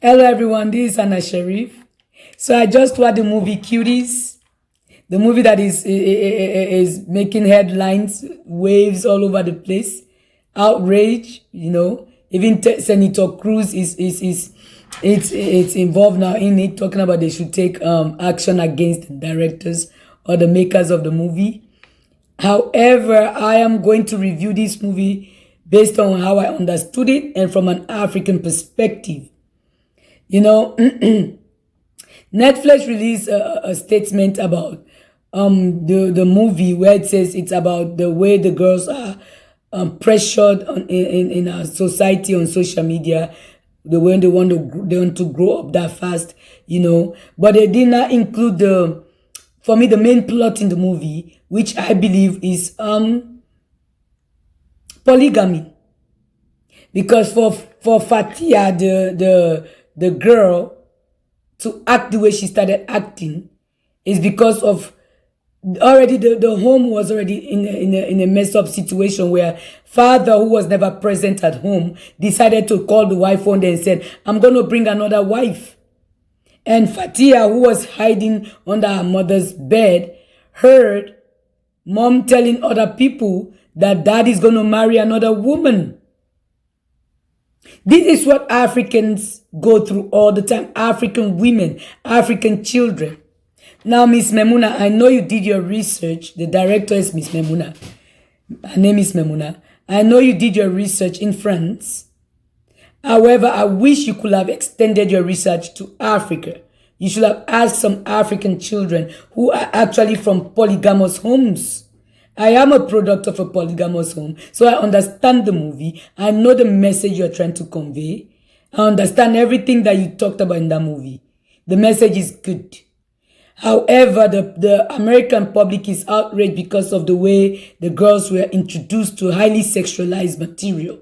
Hello everyone, this is Anna Sharif. So I just watched the movie Cuties, the movie that is making headlines, waves all over the place, outrage. Even Senator Cruz is involved now in it, talking about they should take action against the directors or the makers of the movie. However, I am going to review this movie based on how I understood it and from an African perspective. You know, Netflix released a statement about the movie where it says it's about the way the girls are pressured in our society on social media, the way they want to grow up that fast. But they did not include for me the main plot in the movie, which I believe is polygamy. Because for Fatia, the girl, to act the way she started acting is because of already the home was already in a messed up situation where father, who was never present at home, decided to call the wife one day and said, I'm going to bring another wife. And Fatia, who was hiding under her mother's bed, heard mom telling other people that dad is going to marry another woman. This is what Africans go through all the time. African women, African children. Now, Miss Memuna, I know you did your research. The director is Miss Memuna. Her name is Memuna. I know you did your research in France. However, I wish you could have extended your research to Africa. You should have asked some African children who are actually from polygamous homes. I am a product of a polygamous home, so I understand the movie. I know the message you're trying to convey. I understand everything that you talked about in that movie. The message is good. However, the American public is outraged because of the way the girls were introduced to highly sexualized material,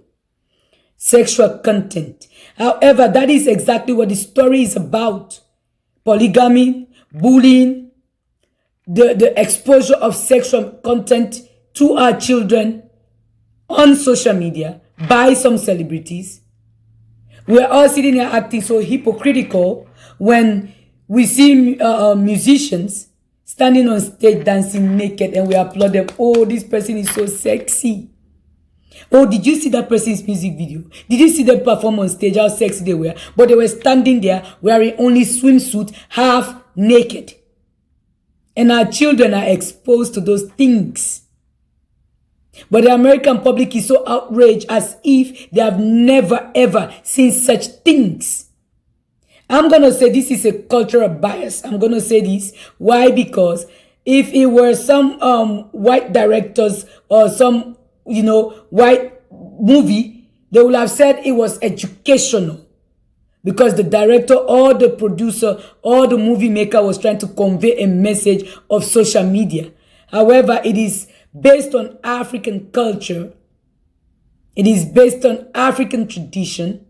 sexual content. However, that is exactly what the story is about. Polygamy, bullying, the exposure of sexual content to our children on social media by some celebrities. We're all sitting here acting so hypocritical when we see musicians standing on stage dancing naked and we applaud them. Oh, this person is so sexy. Oh, did you see that person's music video? Did you see them perform on stage, how sexy they were? But they were standing there wearing only swimsuit, half naked. And our children are exposed to those things. But the American public is so outraged as if they have never ever seen such things. I'm going to say this is a cultural bias. I'm going to say this. Why? Because if it were some white directors or some, white movie, they would have said it was educational. Because the director or the producer or the movie maker was trying to convey a message of social media. However, it is based on African culture. It is based on African tradition.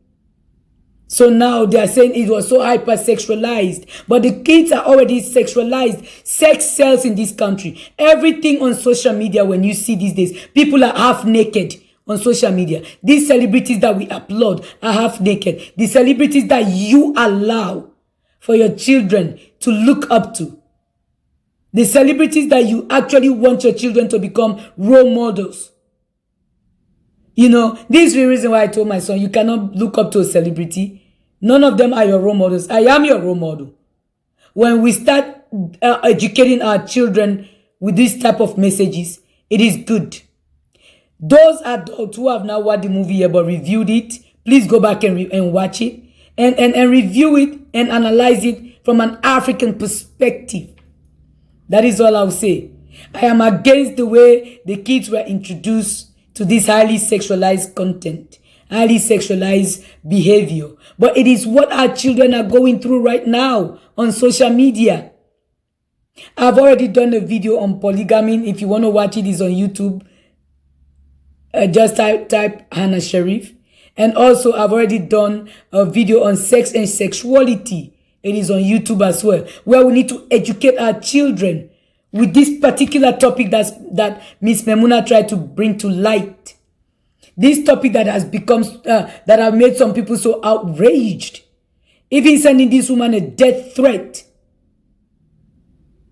So now they are saying it was so hypersexualized. But the kids are already sexualized. Sex sells in this country. Everything on social media, when you see these days, people are half naked on social media. These celebrities that we applaud are half naked. The celebrities that you allow for your children to look up to. The celebrities that you actually want your children to become role models. This is the reason why I told my son, you cannot look up to a celebrity. None of them are your role models. I am your role model. When we start educating our children with this type of messages, it is good. Those adults who have now watched the movie here but reviewed it, please go back and watch it and review it and analyze it from an African perspective. That is all I'll say. I am against the way the kids were introduced to this highly sexualized content, highly sexualized behavior. But it is what our children are going through right now on social media. I've already done a video on polygamy. If you want to watch it, it's on YouTube. Just type Hannah Sharif. And also, I've already done a video on sex and sexuality. It is on YouTube as well, where we need to educate our children with this particular topic that Miss Memuna tried to bring to light. This topic that has become, that have made some people so outraged. even sending this woman a death threat.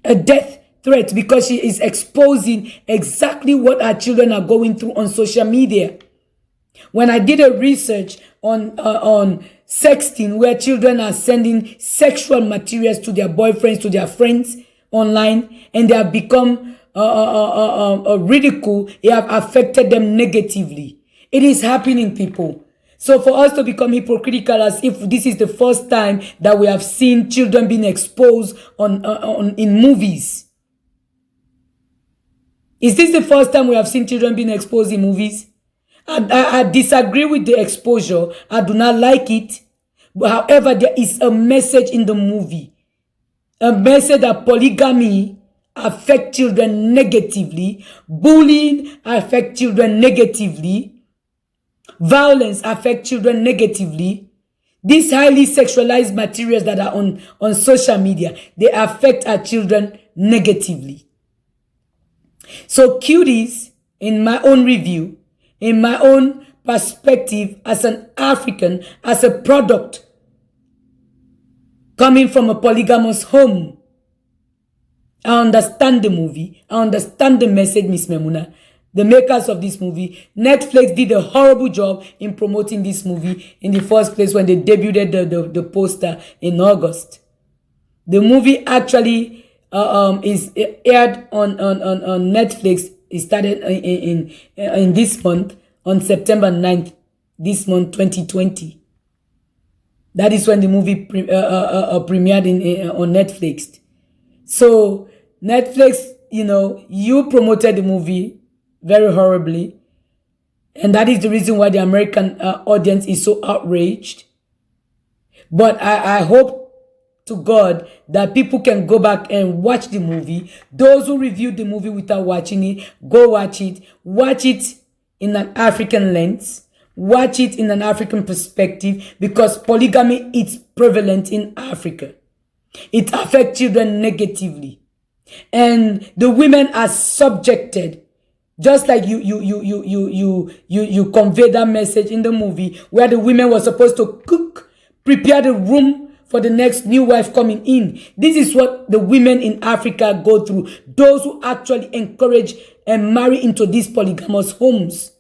A death threat because she is exposing exactly what our children are going through on social media. When I did a research on sexting, where children are sending sexual materials to their boyfriends, to their friends online, and they have become ridicule, it have affected them negatively. It is happening, people. So for us to become hypocritical as if this is the first time that we have seen children being exposed in movies. Is this the first time we have seen children being exposed in movies? I disagree with the exposure. I do not like it. But however, there is a message in the movie. A message that polygamy affects children negatively. Bullying affects children negatively. Violence affects children negatively. These highly sexualized materials that are on social media, they affect our children negatively. So Cuties, in my own review, in my own perspective as an African, as a product coming from a polygamous home, I understand the movie. I understand the message, Miss Memuna. The makers of this movie, Netflix did a horrible job in promoting this movie in the first place when they debuted the poster in August. The movie actually is aired on Netflix. It started in this month, on September 9th, this month, 2020. That is when the movie premiered on Netflix. So Netflix, you promoted the movie very horribly. And that is the reason why the American audience is so outraged. But I hope to God that people can go back and watch the movie. Those who reviewed the movie without watching it, go watch it. Watch it in an African lens. Watch it in an African perspective, because polygamy is prevalent in Africa. It affects children negatively. And the women are subjected, just like you convey that message in the movie, where the women were supposed to cook, prepare the room for the next new wife coming in. This is what the women in Africa go through. Those who actually encourage and marry into these polygamous homes.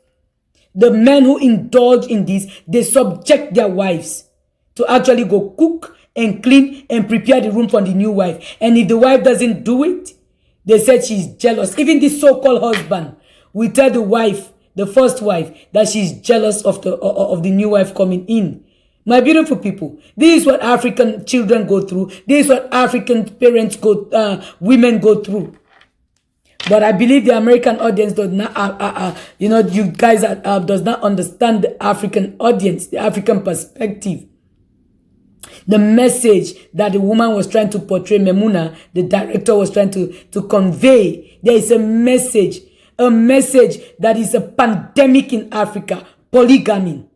The men who indulge in this, they subject their wives to actually go cook and clean and prepare the room for the new wife. And if the wife doesn't do it, they said she's jealous. Even the so-called husband will tell the wife, the first wife, that she's jealous of the new wife coming in. My beautiful people, this is what African children go through. This is what African parents women go through. But I believe the American audience does not, you guys does not understand the African audience, the African perspective. The message that the woman was trying to portray, Memuna, the director was trying to convey. There is a message that is a pandemic in Africa, polygamy.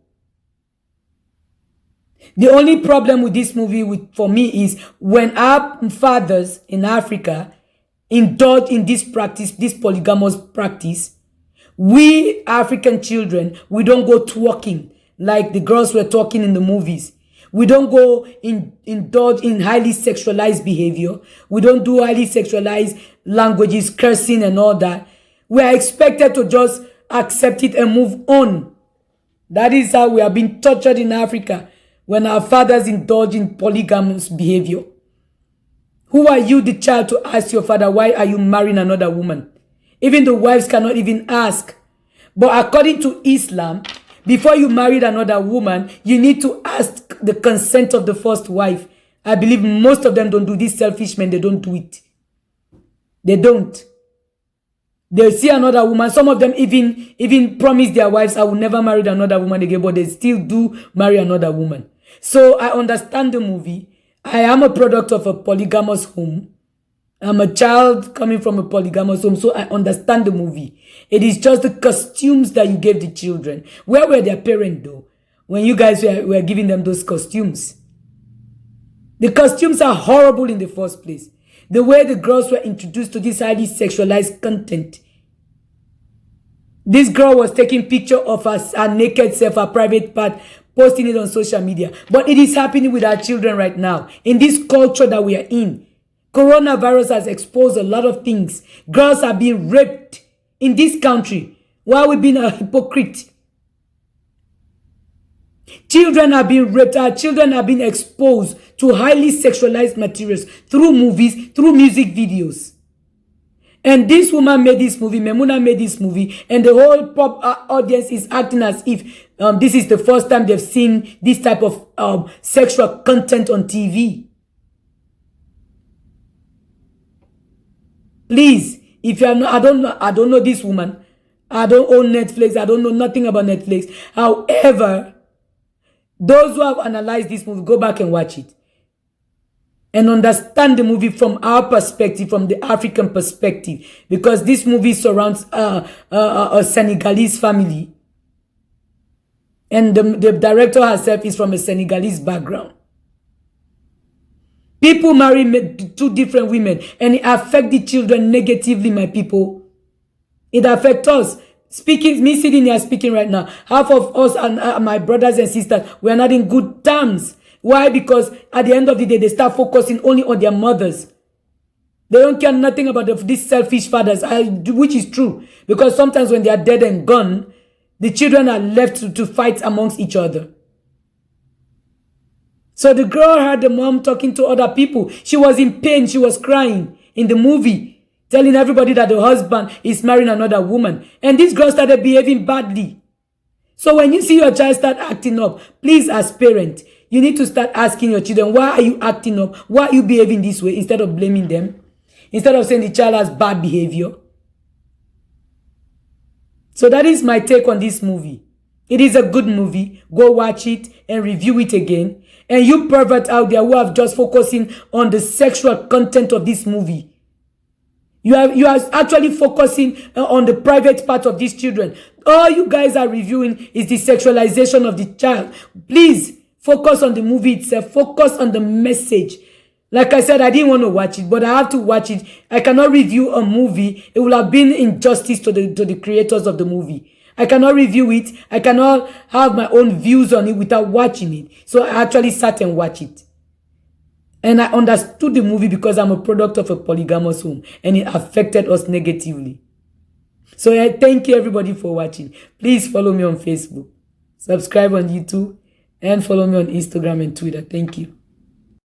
The only problem with this movie for me is when our fathers in Africa indulge in this practice, this polygamous practice, we African children, we don't go twerking like the girls were talking in the movies. We don't go indulge in highly sexualized behavior. We don't do highly sexualized languages, cursing and all that. We are expected to just accept it and move on. That is how we are being tortured in Africa when our fathers indulge in polygamous behavior. Who are you, the child, to ask your father, why are you marrying another woman? Even the wives cannot even ask. But according to Islam, before you married another woman, you need to ask the consent of the first wife. I believe most of them don't do this. Selfish men, they don't do it. They don't. They'll see another woman. Some of them even promise their wives, I will never marry another woman again, but they still do marry another woman. So I understand the movie. I am a product of a polygamous home. I'm a child coming from a polygamous home, so I understand the movie. It is just the costumes that you gave the children. Where were their parents, though, when you guys were giving them those costumes? The costumes are horrible in the first place. The way the girls were introduced to this highly sexualized content. This girl was taking picture of her naked self, her private part, posting it on social media. But it is happening with our children right now. In this culture that we are in, coronavirus has exposed a lot of things. Girls are being raped in this country. Why are we being a hypocrite? Children are being raped. Our children are being exposed to highly sexualized materials through movies, through music videos. And this woman made this movie, Memuna made this movie, and the whole pop audience is acting as if this is the first time they've seen this type of sexual content on TV. Please, if you are not, I don't know this woman. I don't own Netflix. I don't know nothing about Netflix. However, those who have analyzed this movie, go back and watch it. And understand the movie from our perspective, from the African perspective. Because this movie surrounds a Senegalese family. And the director herself is from a Senegalese background. People marry two different women. And it affects the children negatively, my people. It affects us. Me sitting here speaking right now, half of us and my brothers and sisters, we are not in good terms. Why? Because at the end of the day, they start focusing only on their mothers. They don't care nothing about these selfish fathers, which is true. Because sometimes when they are dead and gone, the children are left to fight amongst each other. So the girl heard the mom talking to other people. She was in pain. She was crying in the movie, telling everybody that the husband is marrying another woman. And this girl started behaving badly. So when you see your child start acting up, please, as parent, you need to start asking your children, why are you acting up? Why are you behaving this way? Instead of blaming them. Instead of saying the child has bad behavior. So that is my take on this movie. It is a good movie. Go watch it and review it again. And you pervert out there who have just focusing on the sexual content of this movie. You are actually focusing on the private part of these children. All you guys are reviewing is the sexualization of the child. Please focus on the movie itself. Focus on the message. Like I said, I didn't want to watch it, but I have to watch it. I cannot review a movie. It will have been injustice to the creators of the movie. I cannot review it. I cannot have my own views on it without watching it. So I actually sat and watched it. And I understood the movie because I'm a product of a polygamous home. And it affected us negatively. So I thank you everybody for watching. Please follow me on Facebook. Subscribe on YouTube. And follow me on Instagram and Twitter. Thank you.